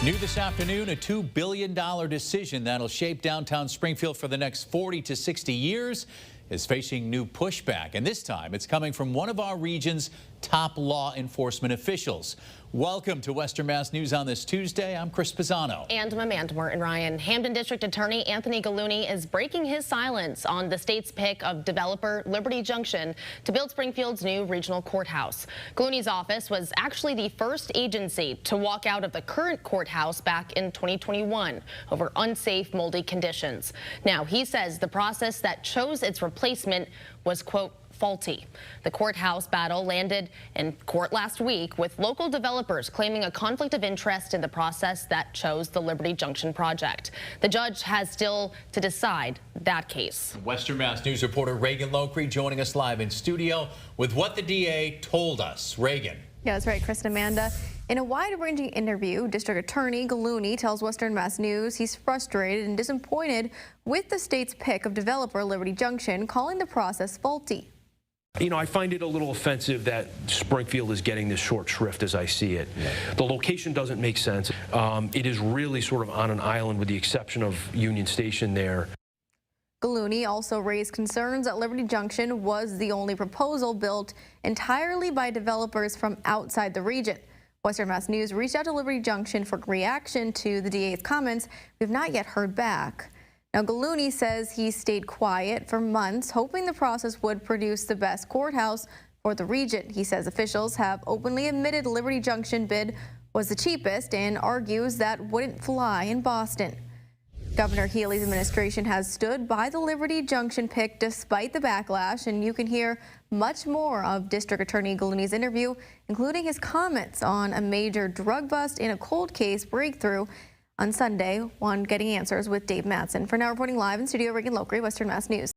New this afternoon, a $2 billion decision that'll shape downtown Springfield for the next 40 to 60 years is facing new pushback. And this time it's coming from one of our region's top law enforcement officials. Welcome to Western Mass News on this Tuesday. I'm Chris Pisano. And I'm Amanda Martin-Ryan. Hampden District Attorney Anthony Gallooni is breaking his silence on the state's pick of developer Liberty Junction to build Springfield's new regional courthouse. Gallooni's office was actually the first agency to walk out of the current courthouse back in 2021 over unsafe, moldy conditions. Now, he says the process that chose its replacement was, quote, faulty. The courthouse battle landed in court last week, with local developers claiming a conflict of interest in the process that chose the Liberty Junction project. The judge has still to decide that case. Western Mass News reporter Reagan Lockery joining us live in studio with what the DA told us. Reagan. Yeah, that's right, Chris and Amanda. In a wide-ranging interview, District Attorney Gallooni tells Western Mass News he's frustrated and disappointed with the state's pick of developer Liberty Junction, calling the process faulty. You know, I find it a little offensive that Springfield is getting this short shrift as I see it. The location doesn't make sense. It is really sort of on an island with the exception of Union Station there. Gallooni also raised concerns that Liberty Junction was the only proposal built entirely by developers from outside the region. Western Mass News reached out to Liberty Junction for reaction to the DA's comments. We've not yet heard back. Now, Gallooni says he stayed quiet for months, hoping the process would produce the best courthouse for the region. He says officials have openly admitted Liberty Junction bid was the cheapest and argues that wouldn't fly in Boston. Governor Healey's administration has stood by the Liberty Junction pick despite the backlash, and you can hear much more of District Attorney Gallooni's interview, including his comments on a major drug bust in a cold case breakthrough on Sunday on Getting Answers with Dave Mattson. For now, reporting live in studio, Reagan Lockery, Western Mass News.